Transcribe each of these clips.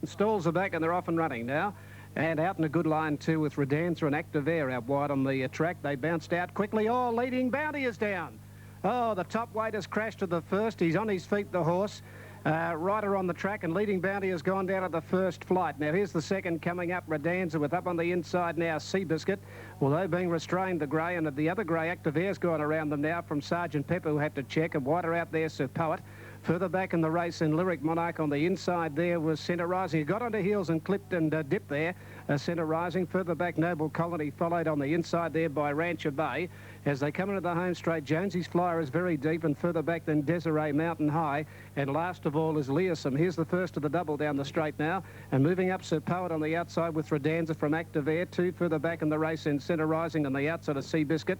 Stalls are back and they're off and running now. And out in a good line too with Redanza and Active Air out wide on the track. They bounced out quickly. Oh, Leading Bounty is down. Oh, the top weight has crashed to the first. He's on his feet, the horse. Rider on the track, and Leading Bounty has gone down at the first flight. Now here's the second coming up, Redanza, with up on the inside now Seabiscuit, although being restrained, the grey, and the other grey Active Air's gone around them now from Sergeant Pepper, who had to check, and wider out there Sir Poet. Further back in the race, in Lyric Monarch on the inside there was Centre Rising. He got onto heels and clipped and dipped there. Centre Rising. Further back, Noble Colony followed on the inside there by Rancher Bay. As they come into the home straight, Jonesy's Flyer is very deep, and further back than Desiree Mountain High. And last of all is Learsome. Here's the first of the double down the straight now. And moving up Sir Poet on the outside with Redanza from Active Air. Two further back in the race in Centre Rising on the outside of Seabiscuit.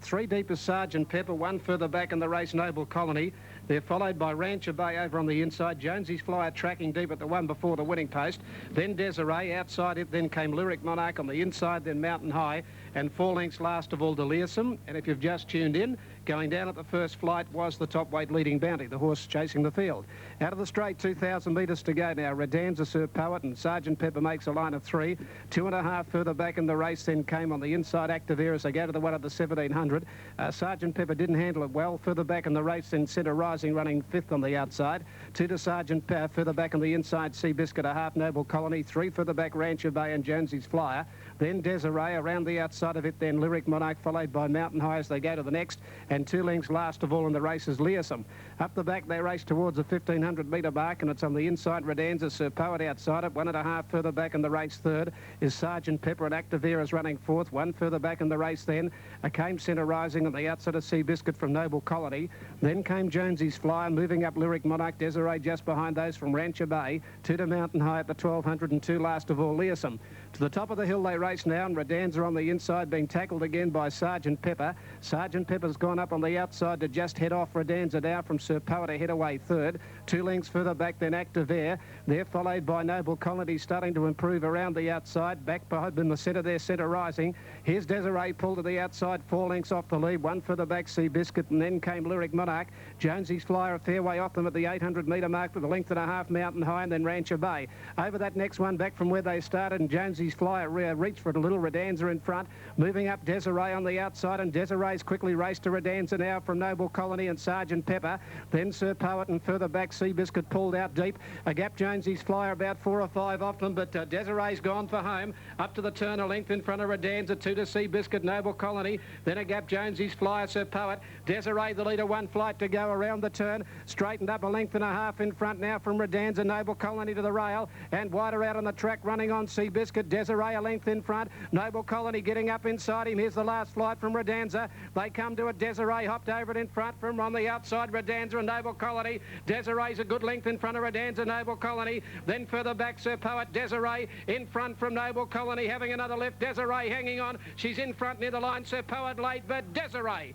Three deep is Sergeant Pepper. One further back in the race, Noble Colony. They're followed by Rancher Bay over on the inside. Jonesy's Flyer tracking deep at the one before the winning post. Then Desiree outside it. Then came Lyric Monarch on the inside. Then Mountain High. And 4 lengths last of all to Learsome. And if you've just tuned in, going down at the first flight was the top weight Leading Bounty, the horse chasing the field. Out of the straight, 2,000 metres to go now. Redanza, Sir Poet, and Sergeant Pepper makes a line of 3. 2.5 further back in the race, then came on the inside Active Air as they go to the one at the 1,700. Sergeant Pepper didn't handle it well. Further back in the race, then Centre Rising running 5th on the outside. 2 to Sergeant Pepper. Further back on the inside, Seabiscuit, a half Noble Colony. 3 further back, Rancher Bay and Jonesy's Flyer. Then Desiree around the outside of it, then Lyric Monarch followed by Mountain High as they go to the next. And 2 lengths last of all in the race is Learsome. Up the back, they race towards the 1,500 metre mark, and it's on the inside, Redanza, Sir Poet outside it. 1.5 further back in the race, third is Sergeant Pepper, and Active Air is running 4th. 1 further back in the race then came Centre Rising on the outside of Seabiscuit from Noble Colony. Then came Jonesy's Flyer, moving up Lyric Monarch, Desiree just behind those from Rancher Bay. 2 to Mountain High at the 1,200, and 2 last of all Learsome. To the top of the hill they race now, and Redanza on the inside being tackled again by Sergeant Pepper. Sergeant Pepper's gone up on the outside to just head off Redanza now from Sir Poet to head away third. 2 lengths further back than Active Air. They're followed by Noble Colony starting to improve around the outside. Back behind in the centre there, Centre Rising. Here's Desiree pulled to the outside, 4 lengths off the lead. 1 further back, Seabiscuit, and then came Lyric Monarch. Jonesy's Flyer a fair way off them at the 800 metre mark with a length and a half Mountain High, and then Rancher Bay. Over that next one back from where they started, and Jonesy's Flyer reached for it a little. Redanza in front. Moving up Desiree on the outside, and Desiree's quickly raced to Redanza now from Noble Colony and Sergeant Pepper. Then Sir Poet, and further back Seabiscuit pulled out deep. A gap Jonesy's Flyer about 4 or 5 off them, but Desiree's gone for home. Up to the turn, a length in front of Redanza, 2 to Seabiscuit, Noble Colony. Then a gap Jonesy's Flyer, Sir Poet. Desiree the leader, 1 flight to go around the turn. Straightened up a length and a half in front now from Redanza, Noble Colony to the rail. And wider out on the track running on Seabiscuit. Desiree a length in front. Noble Colony getting up inside him. Here's the last flight from Redanza. They come to it. Desiree hopped over it in front from on the outside, Redanza and Noble Colony. Desiree's a good length in front of Redanza, Noble Colony. Then further back, Sir Poet. Desiree in front from Noble Colony, having another lift. Desiree hanging on. She's in front near the line. Sir Poet late, but Desiree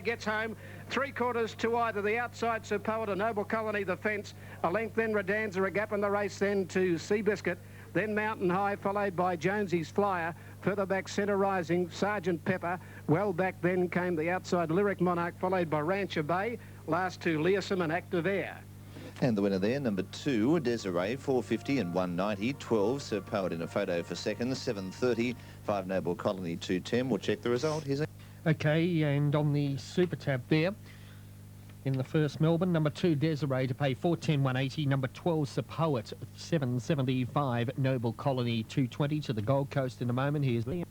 gets home. 3/4 to either the outside, Sir Poet or Noble Colony, the fence. A length then Redanza, a gap in the race then to Seabiscuit. Then Mountain High, followed by Jonesy's Flyer. Further back, Centre Rising, Sergeant Pepper. Well back then came the outside Lyric Monarch, followed by Rancher Bay. Last 2, Learsome and Active Air. And the winner there, number 2, Desiree, 450 and 190. 12, Sir Poet in a photo for second. 730, 5 Noble Colony, 210. We'll check the result. Here's Okay, and on the Super Tab there, in the first Melbourne, number 2, Desiree to pay 410 180. Number 12, Sir Poet, 775. Noble Colony, 220 to the Gold Coast in a moment. Here's Liam.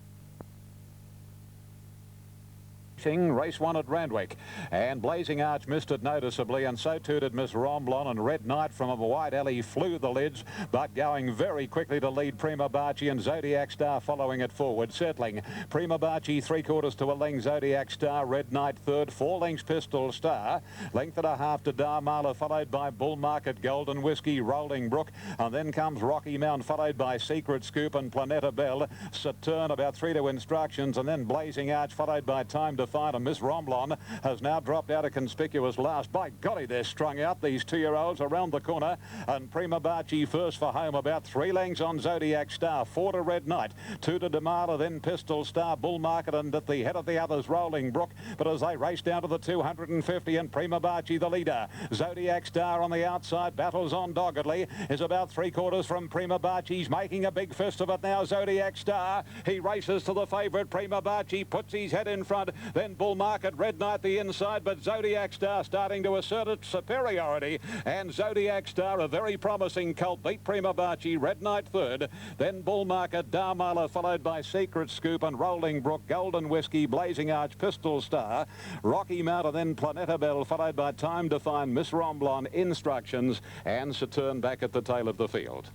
Race 1 at Randwick, and Blazing Arch missed it noticeably, and so too did Miss Romblon, and Red Knight from a wide alley flew the lids, but going very quickly to lead Prima Baci, and Zodiac Star following it forward, settling. Prima Baci 3/4 to a length, Zodiac Star, Red Knight third, 4 lengths Pistol Star, length and a half to Darmala, followed by Bull Market, Golden Whiskey, Rolling Brook, and then comes Rocky Mount, followed by Secret Scoop and Planeta Bell. Saturn about 3 to Instructions, and then Blazing Arch, followed by Time to Defiant, and Miss Romblon has now dropped out a conspicuous last. By golly, they're strung out, these two-year-olds, around the corner. And Prima Baci first for home, about 3 lengths on Zodiac Star, 4 to Red Knight, 2 to Demala, then Pistol Star, Bull Market, and at the head of the others, Rolling Brook. But as they race down to the 250, and Prima Baci the leader. Zodiac Star on the outside, battles on doggedly, is about 3/4 from Prima Baci. He's making a big fist of it now, Zodiac Star. He races to the favourite, Prima Baci, puts his head in front, then Bull Market, Red Knight the inside, but Zodiac Star starting to assert its superiority, and Zodiac Star, a very promising colt, beat Prima Baci, Red Knight third, then Bull Market, Darmala, followed by Secret Scoop and Rolling Brook, Golden Whiskey, Blazing Arch, Pistol Star, Rocky Mount, and then Planeta Bell, followed by Time Defined, Miss Romblon, Instructions, and Saturn back at the tail of the field.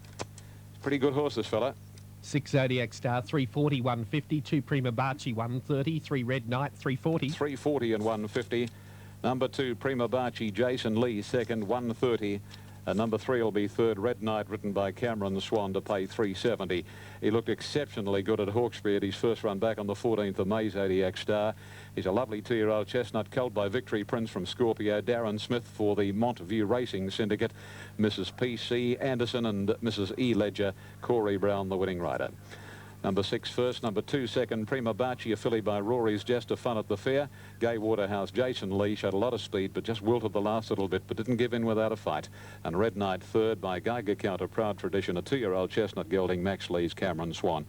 Pretty good horse, this fella. 6 Zodiac Star, 340, 150. 2 Prima Baci, 130. 3 Red Knight, 340. 340 and 150. Number 2, Prima Baci, Jason Lee, second, 130. And number 3 will be third, Red Knight, written by Cameron Swan, to pay 370. He looked exceptionally good at Hawkesbury at his first run back on the 14th of May, Zodiac Star. He's a lovely 2-year-old chestnut colt by Victory Prince from Scorpio. Darren Smith for the Montview Racing Syndicate. Mrs. P.C. Anderson and Mrs. E. Ledger. Corey Brown, the winning rider. Number 6 first, number 2 second, Prima Baci, a filly by Rory's Just a Fun at the Fair. Gay Waterhouse, Jason Lee showed a lot of speed, but just wilted the last little bit, but didn't give in without a fight. And Red Knight third by Geiger Count, a proud tradition, a 2-year-old chestnut gelding, Max Lee's Cameron Swan.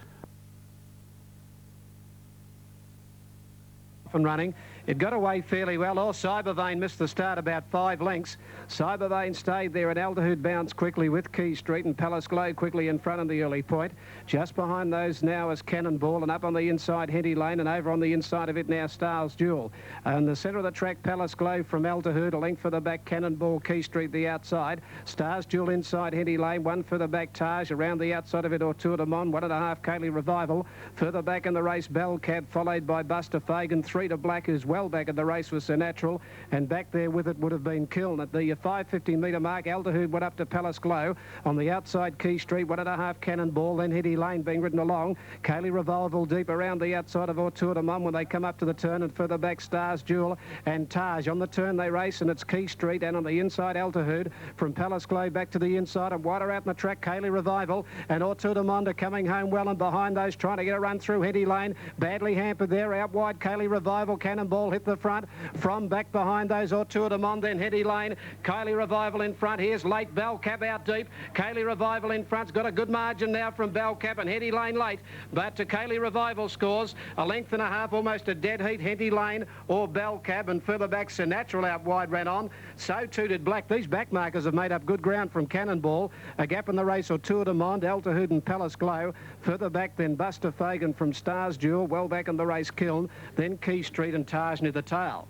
And running. It got away fairly well. Oh, Cybervane missed the start about 5 lengths. Cybervane stayed there, and Altitude bounced quickly with Key Street, and Palace Glow quickly in front of the early point. Just behind those now is Cannonball, and up on the inside Henty Lane, and over on the inside of it now Stars Jewel. And the centre of the track, Palace Glow from Altitude, a length for the back, Cannonball, Key Street the outside. Stars Jewel inside Henty Lane, 1 for the back, Taj. Around the outside of it, Tour de Monde, 1.5, Kaylee Revival. Further back in the race, Bell Cab, followed by Buster Fagan. 3 to Black, who's well back at the race with Sir Natural, and back there with it would have been Kiln. At the 550 metre mark, Altitude went up to Palace Glow. On the outside, Key Street, 1.5, Cannonball, then Henty Lane being ridden along. Kaylee Revival deep around the outside of Tour de Monde when they come up to the turn, and further back Stars Jewel and Taj. On the turn they race, and it's Key Street, and on the inside Altitude from Palace Glow back to the inside, and wider out in the track, Kaylee Revival and Tour de Monde are coming home well, and behind those trying to get a run through Henty Lane. Badly hampered there, out wide Kaylee Revival, Cannonball hit the front. From back behind those, Tour de Monde, then Henty Lane. Kaylee Revival in front. Here's late Bell Cab out deep. Kaylee Revival in front's got a good margin now from Bell Cab, and Henty Lane late. But to Kaylee Revival scores a 1.5 lengths, almost a dead heat. Henty Lane or Bell Cab, and further back Sir Natural out wide ran on. So too did Black. These backmarkers have made up good ground from Cannonball. A gap in the race, Tour de Monde, Altitude and Palace Glow. Further back then Buster Fagan from Stars Jewel. Well back in the race, Kiln. Then Key Street and Taj near the tail.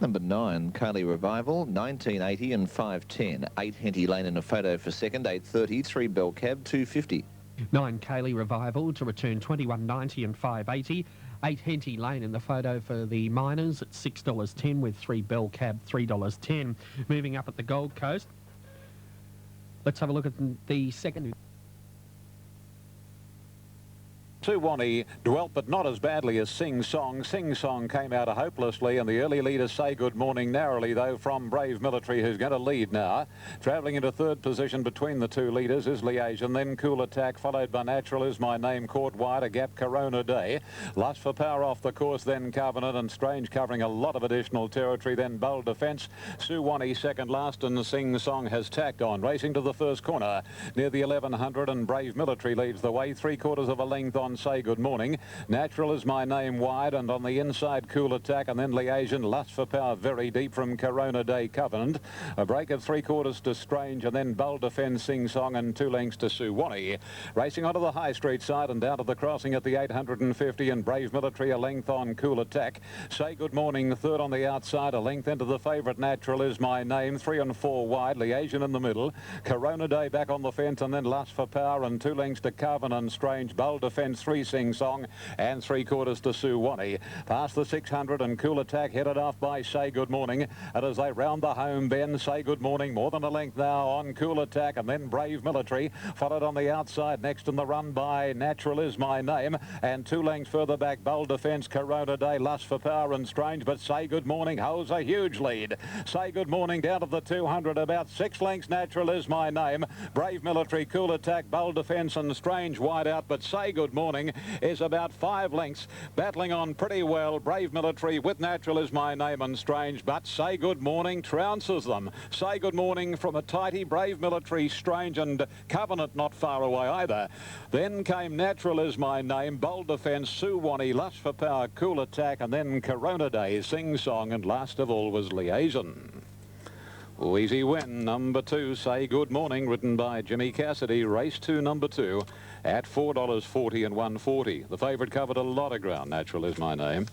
Number 9, Kaylee Revival, 1980 and 510. 8 Henty Lane in a photo for second, 830. 3 Bell Cab, 250. 9 Kaylee Revival to return, 21.90 and 580. 8 Henty Lane in the photo for the Miners at $6.10, with 3 Bell Cab, $3.10. Moving up at the Gold Coast, let's have a look at the second. Suwannee dwelt, but not as badly as Sing Song. Sing Song came out hopelessly, and the early leaders say good morning narrowly, though, from Brave Military, who's going to lead now. Travelling into third position between the 2 leaders is Liaison, then Cool Attack, followed by Natural Is My Name, caught wide, a gap Corona Day. Lust for Power off the course, then Covenant, and Strange covering a lot of additional territory, then Bold Defence. Suwannee second last, and Sing Song has tacked on, racing to the first corner near the 1100, and Brave Military leads the way, 3/4 of a length on Say Good Morning. Natural Is My Name wide, and on the inside Cool Attack, and then Liaison. Lust for Power very deep from Corona Day Covenant. A break of 3/4 to Strange, and then Bold Defence, Sing Song, and 2 lengths to Suwannee. Racing onto the High Street side and down to the crossing at the 850, and Brave Military a length on Cool Attack. Say Good Morning third on the outside, a length into the favourite Natural Is My Name. 3 and 4 wide, Liaison in the middle. Corona Day back on the fence, and then Lust for Power, and 2 lengths to Covenant, Strange. Bold Defence 3 Sing Song, and 3/4 to Suwannee. Past the 600 and Cool Attack headed off by Say Good Morning. And as they round the home bend, Say Good Morning more than a length now on Cool Attack, and then Brave Military, followed on the outside next in the run by Natural Is My Name, and 2 lengths further back Bold Defence, Corona Day, Lust for Power and Strange, but Say Good Morning holds a huge lead. Say Good Morning down to the 200, about 6 lengths Natural Is My Name, Brave Military, Cool Attack, Bold Defence and Strange wide out, but Say Good Morning is about 5 lengths, battling on pretty well. Brave Military with Natural Is My Name and Strange, but Say Good Morning trounces them. Say Good Morning from a tighty, Brave Military, Strange and Covenant not far away either. Then came Natural Is My Name, Bold Defence, Suwannee, Lust for Power, Cool Attack, and then Corona Day, Sing Song, and last of all was Liaison. Easy Win, number 2, Say Good Morning, written by Jimmy Cassidy, race 2, number 2, at $4.40 and $1.40. The favourite covered a lot of ground, Natural Is My Name.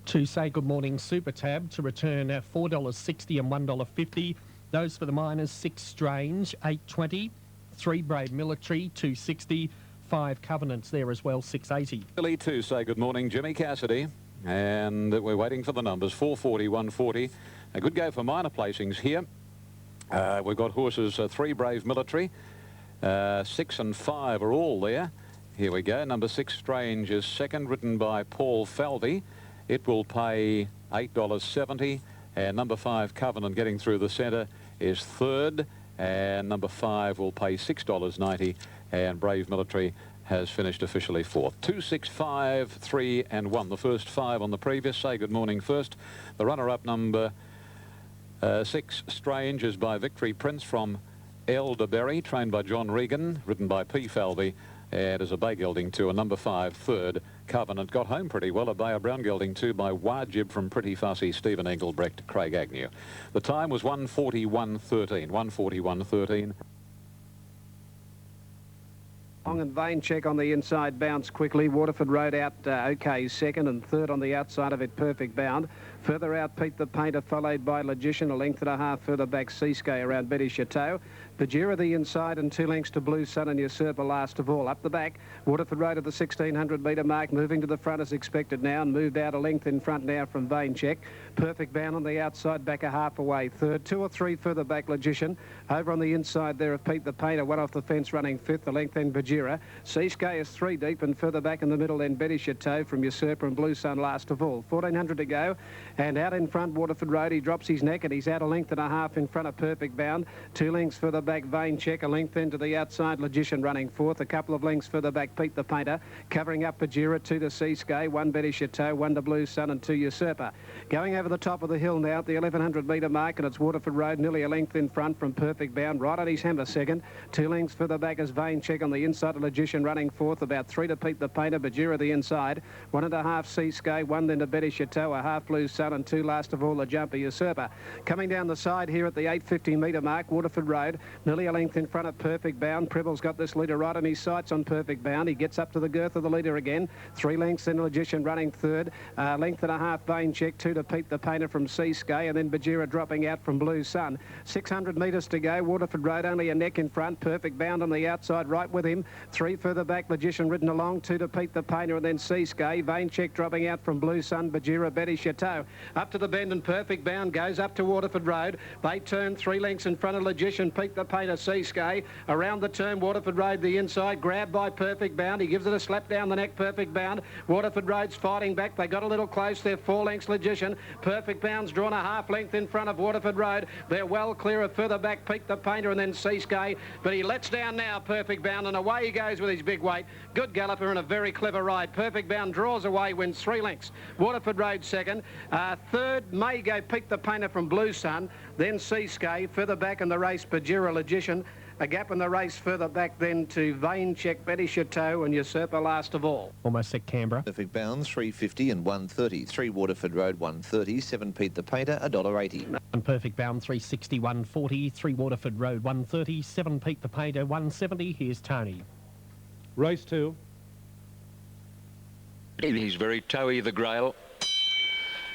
To Say Good Morning Super Tab to return at $4.60 and $1.50. Those for the minors, 6 Strange, $8.20, 3 Brave Military, $2.60, 5 Covenants there as well, $6.80. Billy to Say Good Morning, Jimmy Cassidy, and we're waiting for the numbers, $4.40, $1.40. A good go for minor placings here. We've got horses 3 Brave Military, 6 and 5 are all there. Here we go. Number 6 Strange is second, written by Paul Falvey. It will pay $8.70, and number 5 Covenant getting through the centre is third, and number 5 will pay $6.90, and Brave Military has finished officially fourth. 2, 6, 5, 3 and 1. The first 5 on the previous. Say Good Morning first. The runner-up number 6 Strange is by Victory Prince from Elderberry, trained by John Regan, written by P. Falvey, and is a bay gelding 2. And number 5 third Covenant got home pretty well, a bay of brown gelding 2 by Wajib from Pretty Fussy, Stephen Engelbrecht, Craig Agnew. The time was 1:41.13. 1:41.13. Long and Vain Check on the inside, bounce quickly. Waterford Road out OK second, and third on the outside of it, Perfect Bound. Further out, Pete the Painter, followed by Logician, a length and a half further back, Seascape around Betty Chateau. Bajira the inside, and 2 lengths to Blue Sun and Usurper last of all. Up the back, Waterford Road at the 1600 metre mark, moving to the front as expected now, and moved out a length in front now from Vain Check. Perfect Bound on the outside, back a half away third. 2 or 3 further back, Logician. Over on the inside there of Pete the Painter, one off the fence running fifth, the length then Bajira. Seascape is 3 deep, and further back in the middle then Betty Chateau from Usurper and Blue Sun last of all. 1400 to go, and out in front Waterford Road, he drops his neck and he's out a length and a half in front of Perfect Bound. 2 lengths further back, Vain Check, a length into the outside, Logician running fourth. A couple of lengths further back, Pete the Painter, covering up Bajira, 2 to Seascape, 1 Betty Chateau, 1 to Blue Sun and 2 Usurper. Going over the top of the hill now at the 1100 metre mark, and it's Waterford Road nearly a length in front from Perfect Bound, right on his hammer second. 2 lengths further back is Vain Check on the inside, Logician running fourth, about 3 to Pete the Painter, Bajira the inside, 1 and a half Seascape, 1 then to Betty Chateau, a half Blue Sun and 2 last of all the jumper Usurper. Coming down the side here at the 850 metre mark, Waterford Road nearly a length in front of Perfect Bound. Prebble's got this leader right on his sights on Perfect Bound. He gets up to the girth of the leader again. 3 lengths then Logician running third, length and a half Vain Check, 2 to Pete the Painter from Seascape, and then Bajira dropping out from Blue Sun. 600 metres to go, Waterford Road only a neck in front, Perfect Bound on the outside right with him. 3 further back, Logician ridden along, 2 to Pete the Painter and then Seascape. Vain Check dropping out from Blue Sun, Bajira, Betty Chateau. Up to the bend and Perfect Bound goes up to Waterford Road. They turn 3 lengths in front of Logician, Pete the Painter, Seascape. Around the turn, Waterford Road the inside, grabbed by Perfect Bound. He gives it a slap down the neck, Perfect Bound. Waterford Road's fighting back. They got a little close there, 4 lengths Logician. Perfect Bound's drawn a half length in front of Waterford Road. They're well clear of further back, Pete the Painter and then Seascape. But he lets down now, Perfect Bound, and away he goes with his big weight. Good galloper and a very clever ride. Perfect Bound draws away, wins 3 lengths. Waterford Road second. Third may go Pete the Painter from Blue Sun, then Seascape. Further back in the race, Bajira, Logician. A gap in the race further back then to Vain Check, Betty Chateau and Usurper last of all. Almost at Canberra. Perfect Bound, 350 and 130. 3 Waterford Road, 130. 7 Pete the Painter, $1.80. And Perfect Bound, 360, 140. 3 Waterford Road, 130. 7 Pete the Painter, 170. Here's Tony. Race 2. He's very toey, the Grail.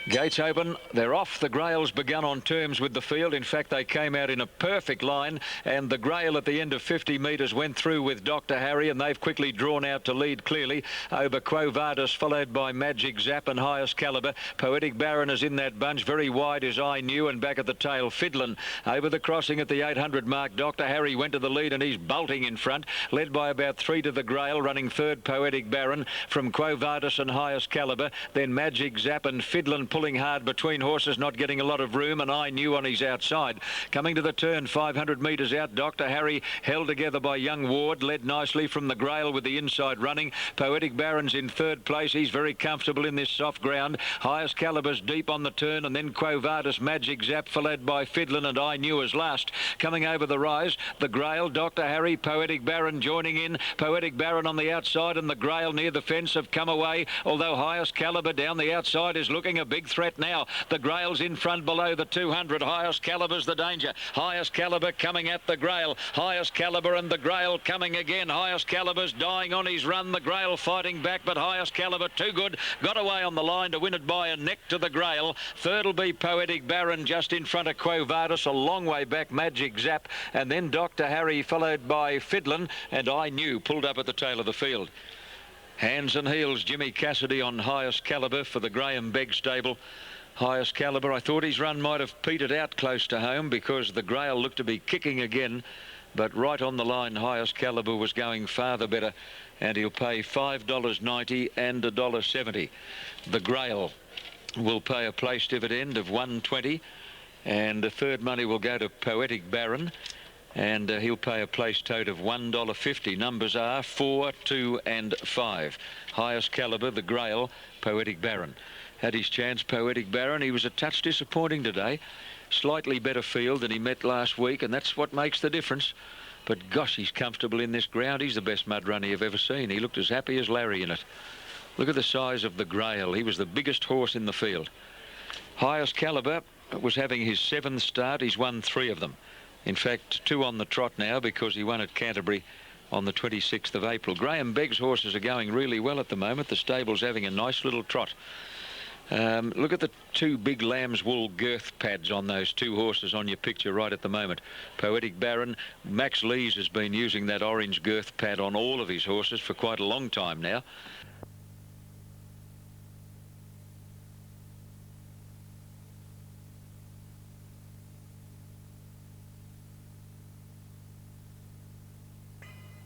Gates open. They're off. The Grail's begun on terms with the field. In fact, they came out in a perfect line, and the Grail at the end of 50 metres went through with Dr. Harry, and they've quickly drawn out to lead clearly over Quo Vadis, followed by Magic Zap and Highest Calibre. Poetic Baron is in that bunch. Very wide is I Knew, and back at the tail, Fiddlin. Over the crossing at the 800 mark, Dr. Harry went to the lead, and he's bolting in front, led by about 3 to the Grail, running third Poetic Baron from Quo Vadis and Highest Calibre. Then Magic Zap and Fiddlin pulling hard between horses, not getting a lot of room, and I Knew on his outside. Coming to the turn, 500 metres out, Dr. Harry held together by Young Ward, led nicely from the Grail with the inside running. Poetic Baron's in third place. He's very comfortable in this soft ground. Highest Calibre's deep on the turn, and then Quo Vadis, Magic Zap, followed by Fiddlin and I Knew as last. Coming over the rise, the Grail, Dr. Harry, Poetic Baron joining in. Poetic Baron on the outside, and the Grail near the fence have come away, although Highest Calibre down the outside is looking a big threat now. The Grail's in front below the 200. Highest Calibre's the danger. Highest Calibre coming at the Grail. Highest Calibre and the Grail coming again. Highest Calibre's dying on his run. The Grail fighting back, but Highest Calibre too good. Got away on the line to win it by a neck to the Grail. Third will be Poetic Baron just in front of Quo Vadis. A long way back, Magic Zap, and then Dr. Harry followed by Fiddlin, and I Knew pulled up at the tail of the field. Hands and heels, Jimmy Cassidy on Highest Calibre for the Graham Begg stable. Highest Calibre, I thought his run might have petered out close to home because the Grail looked to be kicking again, but right on the line, Highest Calibre was going far the better, and he'll pay $5.90 and $1.70. The Grail will pay a place dividend of $1.20, and the third money will go to Poetic Baron, and he'll pay a place tote of $1.50. Numbers are 4, 2 and 5. Highest Calibre, the Grail, Poetic Baron. Had his chance, Poetic Baron. He was a touch disappointing today. Slightly better field than he met last week, and that's what makes the difference. But gosh, he's comfortable in this ground. He's the best mud runner you've ever seen. He looked as happy as Larry in it. Look at the size of the Grail. He was the biggest horse in the field. Highest Calibre was having his 7th start. He's won 3 of them. In fact, 2 on the trot now because he won at Canterbury on the 26th of April. Graham Begg's horses are going really well at the moment. The stable's having a nice little trot. Look at the 2 big lamb's wool girth pads on those 2 horses on your picture right at the moment. Poetic Baron, Max Lees has been using that orange girth pad on all of his horses for quite a long time now.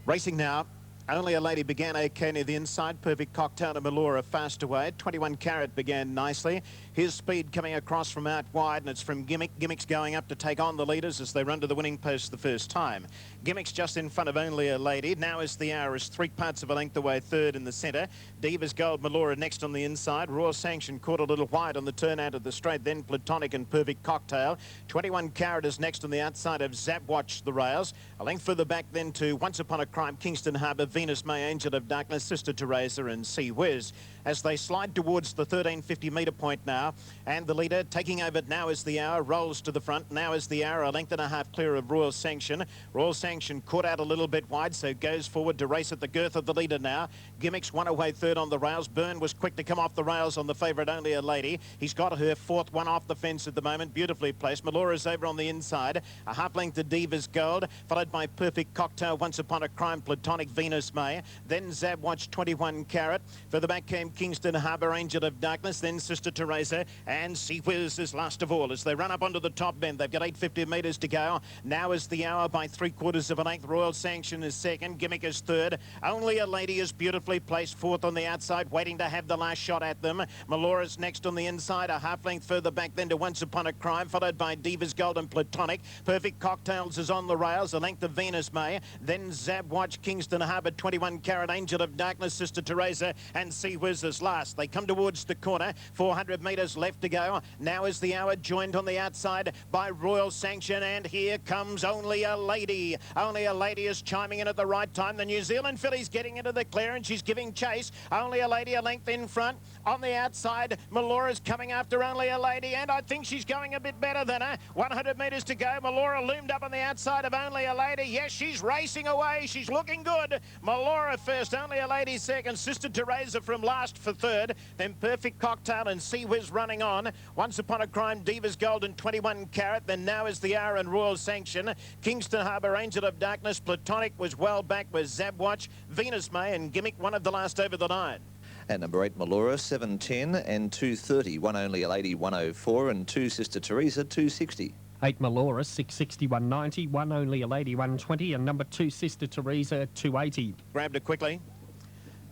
Racing now. Only a Lady began okay near the inside. Perfect Cocktail and Melora fast away. 21 Carat began nicely. His speed coming across from out wide, and it's from Gimmick. Gimmick's going up to take on the leaders as they run to the winning post the first time. Gimmick's just in front of Only a Lady. Now as the hour is 3 parts of a length away, third in the centre. Diva's Gold, Melora next on the inside. Royal Sanction caught a little wide on the turn out of the straight. Then Platonic and Perfect Cocktail. 21 Carat is next on the outside of Zap Watch the rails. A length further back then to Once Upon a Crime, Kingston Harbour, Venus May, Angel of Darkness, Sister Teresa and Sea Whiz. As they slide towards the 1350 metre point now, and the leader taking over now as the hour rolls to the front. Now is the hour a length and a half clear of Royal Sanction. Royal Sanction caught out a little bit wide, so goes forward to race at the girth of the leader now. Gimmicks one away third on the rails. Byrne was quick to come off the rails on the favourite Only a Lady. He's got her 4th one off the fence at the moment, beautifully placed. Melora's over on the inside. A half length to Diva's Gold, followed by Perfect Cocktail, Once Upon a Crime, Platonic, Venus May. Then Zab Watch, 21 Carat. Further back came Kingston Harbour, Angel of Darkness, then Sister Teresa, and Sea Whiz is last of all as they run up onto the top bend. They've got 850 metres to go. Now is the hour by 3/4 of a length. Royal Sanction is second. Gimmick is third. Only a Lady is beautifully placed 4th on the outside, waiting to have the last shot at them. Melora's next on the inside, a half length further back then to Once Upon a Crime, followed by Diva's Gold and Platonic. Perfect Cocktails is on the rails, a length of Venus May. Then Zab Watch, Kingston Harbour, 21 Carat, Angel of Darkness, Sister Teresa and Sea Whiz is last. They come towards the corner. 400 metres left to go. Now is the hour joined on the outside by Royal Sanction, and here comes Only a Lady. Only a Lady is chiming in at the right time. The New Zealand filly's getting into the clearance. She's giving chase. Only a Lady a length in front. On the outside, Melora's coming after Only a Lady, and I think she's going a bit better than her. 100 metres to go. Melora loomed up on the outside of Only a Lady. Yes, she's racing away. She's looking good. Melora first, Only a Lady second. Sister Teresa from last. fast for third. Then Perfect Cocktail and Sea Whiz running on. Once Upon a Crime, Diva's Gold and 21 Carat. Then Now Is the Hour and Royal Sanction. Kingston Harbour, Angel of Darkness. Platonic was well back with Zabwatch. Venus May and Gimmick, one of the last over the line. And number 8, Melora, 7:10 and 2:30. One Only a Lady, 1:04 and 2 Sister Teresa, 2:60. 8 Melora, 660, 190. 1 Only a Lady, 120. And number 2 Sister Teresa, 280. Grabbed it quickly.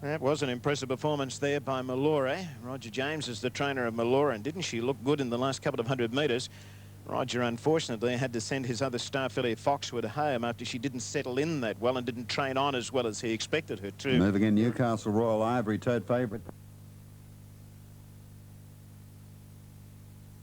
That was an impressive performance there by Melora. Roger James is the trainer of Melora, and didn't she look good in the last couple of 100 metres? Roger, unfortunately, had to send his other star filly Foxwood home after she didn't settle in that well and didn't train on as well as he expected her to. Moving in, Newcastle Royal Ivory, tote favourite.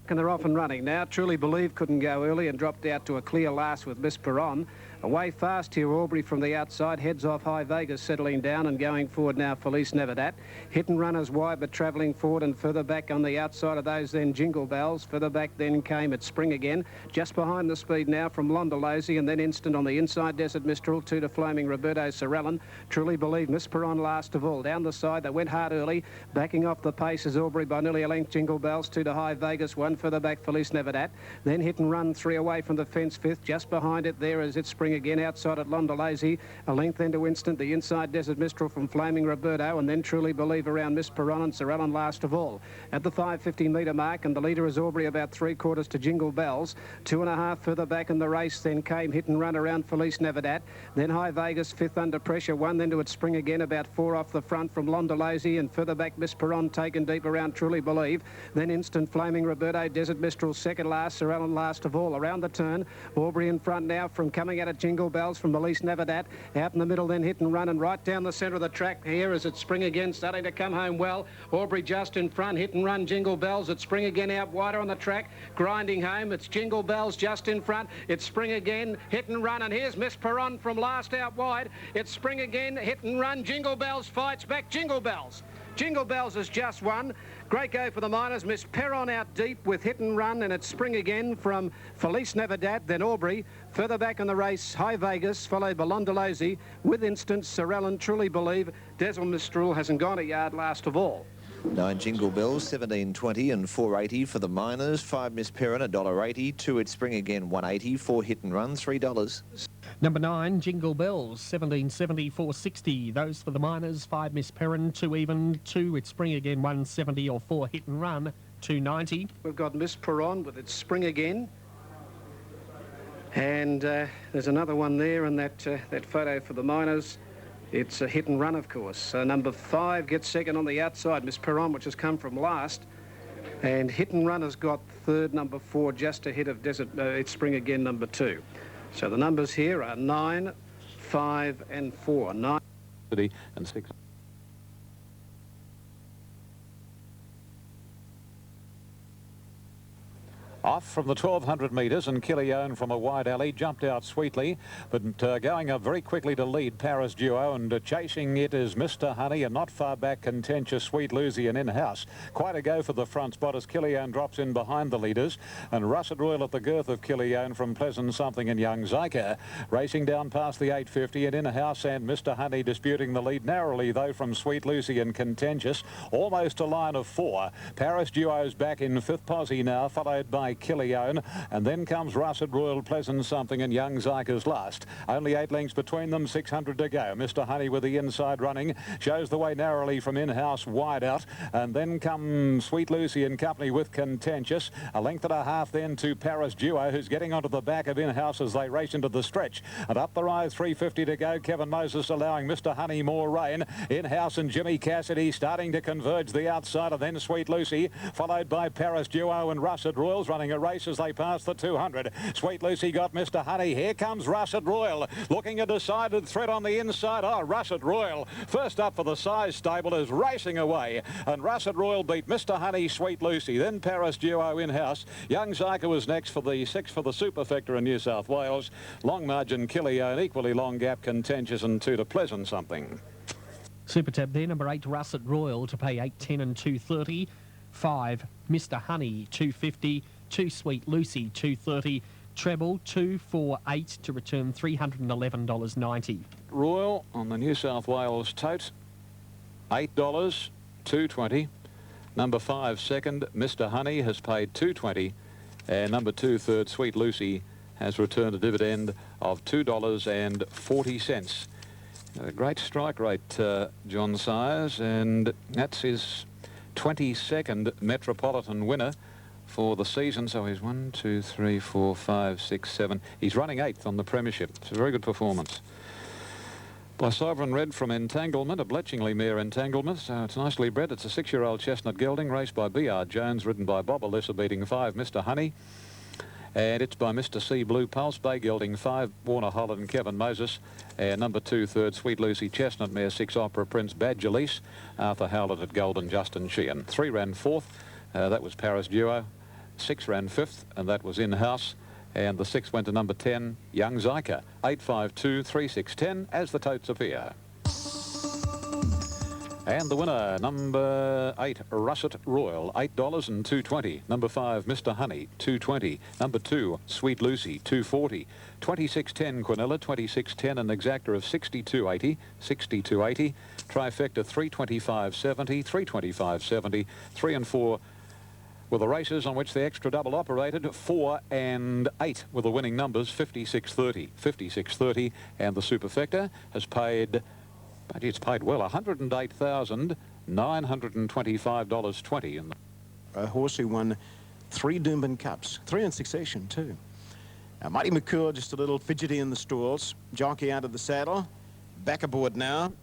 And they're off and running now. Truly Believe couldn't go early and dropped out to a clear last with Miss Perron. Away fast here, Aubrey from the outside. Heads off High Vegas, settling down and going forward now, Felice Neverdat. Hit and Runners wide, but travelling forward and further back on the outside of those then Jingle Bells. Further back then came at Spring Again. Just behind the speed now from Londolozy, and then Instant on the inside, Desert Mistral, 2 to Flaming Roberto Sorellen. Truly Believe, Miss Perron last of all. Down the side, they went hard early. Backing off the pace is Aubrey by nearly a length. Jingle Bells, 2 to High Vegas, 1 further back, Felice Neverdat. Then Hit and Run, 3 away from the fence, 5th. Just behind it there is It Spring Again, outside at Londolozy. A length into Instant, the inside Desert Mistral from Flaming Roberto, and then Truly Believe around Miss Perron and Sorellen last of all. At the 550 metre mark, and the leader is Aubrey about 3/4 to Jingle Bells. 2.5 further back in the race, then came Hit and Run around Felice Neverdat. Then High Vegas, 5th under pressure, 1 then to It Spring Again, about 4 off the front from Londolozy, and further back Miss Perron taken deep around Truly Believe. Then Instant, Flaming Roberto, Desert Mistral second last, Sorellen last of all. Around the turn, Aubrey in front now from coming out of Jingle Bells from Felice Neverdat. Out in the middle, then Hit and Run, and right down the centre of the track here is It Spring Again, starting to come home well. Aubrey just in front, Hit and Run, Jingle Bells. It Spring Again out wider on the track, grinding home. It's Jingle Bells just in front. It Spring Again, Hit and Run, and here's Miss Perron from last out wide. It Spring Again, Hit and Run, Jingle Bells fights back. Jingle Bells. Jingle Bells has just won. Great go for the miners. Miss Perron out deep with Hit and Run, and It's Spring Again from Felice Neverdat, then Aubrey. Further back in the race, High Vegas, followed by Londolozy, with Instant, Sorellen, Truly Believe. Desert Mistral hasn't gone a yard last of all. 9 Jingle Bells, 17.20 and 4.80 for the miners. 5 Miss Perron, $1.80. 2 It Spring Again, 1.80. 4 Hit and Run, $3. Number 9, Jingle Bells, 1770, 460. Those for the miners. 5 Miss Perron, 2 even. 2 It Spring Again, 170, or 4 Hit and Run, 290. We've got Miss Perron with It Spring Again. And there's another one there in that photo for the miners. It's a Hit and Run, of course. Number 5 gets second on the outside, Miss Perron, which has come from last. And Hit and Run has got third, number 4, just ahead of It Spring Again, number 2. So the numbers here are 9, 5 and 4. 9 and 6. Off from the 1,200 metres, and Killione from a wide alley jumped out sweetly, but going up very quickly to lead Paris Duo, and chasing it is Mr. Honey, and not far back Contentious, Sweet Lucy and In-House. Quite a go for the front spot as Killione drops in behind the leaders, and Russet Royal at the girth of Killione from Pleasant Something and Young Zyka. Racing down past the 850, and In-House and Mr. Honey disputing the lead narrowly, though, from Sweet Lucy and Contentious. Almost a line of 4. Paris Duo's back in 5th posse now, followed by Killione, and then comes Russet Royal, Pleasant Something and Young Zyka's last. Only 8 lengths between them, 600 to go. Mr. Honey with the inside running, shows the way narrowly from In-House wide out, and then come Sweet Lucy and company with Contentious. A length and a half then to Paris Duo, who's getting onto the back of In-House as they race into the stretch. And up the rise, 350 to go. Kevin Moses allowing Mr. Honey more rain. In-House and Jimmy Cassidy starting to converge the outside, and then Sweet Lucy, followed by Paris Duo and Russet Royals running a race as they pass the 200. Sweet Lucy got Mr. Honey. Here comes Russet Royal, looking a decided threat on the inside. Oh, Russet Royal, first up for the size stable, is racing away, and Russet Royal beat Mr. Honey, Sweet Lucy, then Paris Duo In-House. Young Zyka was next for the 6 for the Superfecta in New South Wales. Long margin Killione, equally long gap Contentious, and 2 to Pleasant Something. Super tab there, number 8 Russet Royal to pay 8.10 and 2.30. 5 Mr. Honey, 2.50. 2 Sweet Lucy, 2.30. Treble, 2, 4, 8 to return $311.90. Royal on the New South Wales tote, $8. 220. Number 5 second, Mr. Honey, has paid 220, and number 2 third, Sweet Lucy, has returned a dividend of $2.40. A great strike rate, John Sires, and that's his 22nd Metropolitan winner for the season. So he's 1, 2, 3, 4, 5, 6, 7. He's running 8th on the premiership. It's a very good performance. By Sovereign Red from Entanglement, a Bletchingley mare Entanglement. So it's nicely bred. It's a 6-year-old chestnut gelding, raced by B.R. Jones, ridden by Bob Alyssa, beating 5 Mr. Honey. And it's by Mr. C. Blue Pulse, Bay Gelding 5, Warner Holland, Kevin Moses. And number 2 third, Sweet Lucy, chestnut mare 6, Opera Prince, Badger Lease, Arthur Howlett at Golden, Justin Sheehan. 3 ran 4th, that was Paris Duo. 6 ran 5th, and that was In-House. And the 6th went to number 10, Young Zyka. 852 3610 as the totes appear. And the winner, number 8, Russet Royal, $8 and $2.20. Number 5, Mr. Honey, $2.20. Number 2, Sweet Lucy, $2.40. 2610 Quinella, 2610, an exactor of 62.80, 62.80. Trifecta 325.70, 325.70. 3 and 4 were the races on which the extra double operated. 4 and 8 were the winning numbers, 56.30, 56.30, and the superfecta has paid, but it's paid well, $108,925.20. A horse who won 3 Doomben Cups, 3 in succession too. Now, Mighty McCool just a little fidgety in the stalls. Jockey out of the saddle, back aboard now.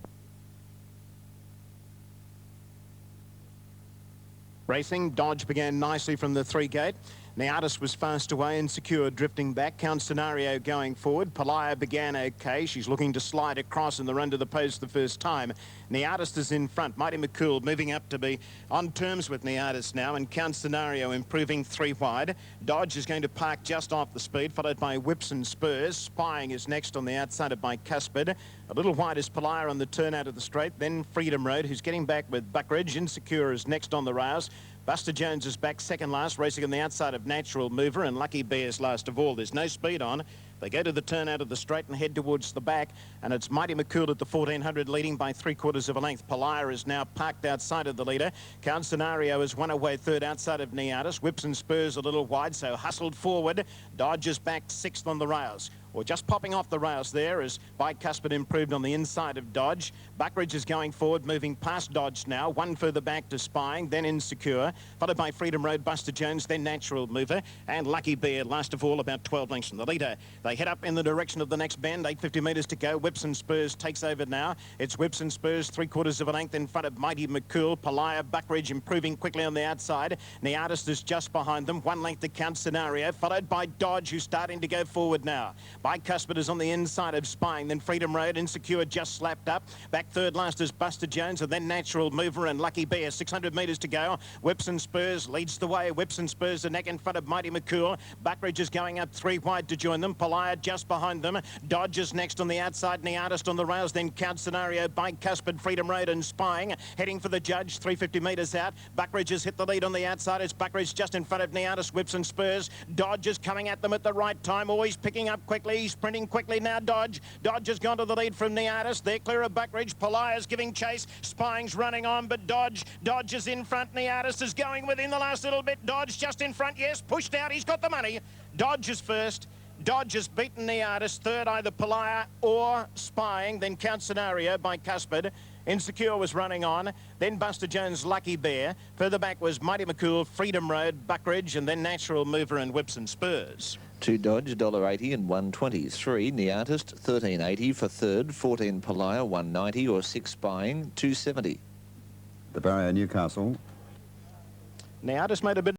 Racing, Dodge began nicely from the 3 gate. Neartis was fast away and secure, drifting back. Count Scenario going forward. Palaya began okay. She's looking to slide across in the run to the post the first time. Neartis is in front. Mighty McCool moving up to be on terms with Neartis now, and Count Scenario improving 3 wide. Dodge is going to park just off the speed, followed by Whips and Spurs. Spying is next on the outside of by Cuspid. A little wide is Palaya on the turn out of the straight. Then Freedom Road, who's getting back with Buckridge. Insecure is next on the rails. Buster Jones is back second last, racing on the outside of Natural Mover, and Lucky Bear's last of all. There's no speed on. They go to the turn out of the straight and head towards the back, and it's Mighty McCool at the 1400 leading by 3/4 of a length. Palaya is now parked outside of the leader. Count Scenario is 1 away third outside of Neartis. Whips and Spurs a little wide, so hustled forward. Dodge is back 6th on the rails. Or just popping off the rails there as Bicuspid improved on the inside of Dodge. Buckridge is going forward, moving past Dodge now. 1 further back to Spying, then Insecure, followed by Freedom Road, Buster Jones, then Natural Mover, and Lucky Bear, last of all, about 12 lengths from the leader. They head up in the direction of the next bend, 850 metres to go. Whips and Spurs takes over now. It's Whips and Spurs, 3/4 of a length in front of Mighty McCool. Palaya, Buckridge improving quickly on the outside. Neartis is just behind them. 1 length to Count Scenario, followed by Dodge, who's starting to go forward now. Bicuspid is on the inside of Spying, then Freedom Road. Insecure just slapped up. Back third last is Buster Jones, and then Natural Mover and Lucky Bear. 600 metres to go. Whips and Spurs leads the way. Whips and Spurs the neck in front of Mighty McCool. Buckridge is going up 3 wide to join them. Palaya just behind them. Dodge is next on the outside. Neartis on the rails, then Count Scenario, Bicuspid, Freedom Road and Spying. Heading for the judge, 350 metres out. Buckridge has hit the lead on the outside. It's Buckridge just in front of Neartis, Whips and Spurs. Dodge is coming at them at the right time. Always picking up quickly. He's sprinting quickly now, Dodge. Dodge has gone to the lead from Neartis. They're clear of Buckridge. Palaya's giving chase. Spying's running on, but Dodge is in front. Neartis is going within the last little bit. Dodge just in front, yes, pushed out. He's got the money. Dodge is first. Dodge has beaten Neartis. Third, either Palaya or Spying. Then Count Scenario by Cuspid. Insecure was running on. Then Buster Jones, Lucky Bear. Further back was Mighty McCool, Freedom Road, Buckridge, and then Natural Mover and Whips and Spurs. 2 Dodge, $1.80 and 1.20. 3 Neartis, $13.80 for third. 14 Palaya, $1.90, or 6 Spying, $2.70. The barrier, Newcastle. Neartis made a bit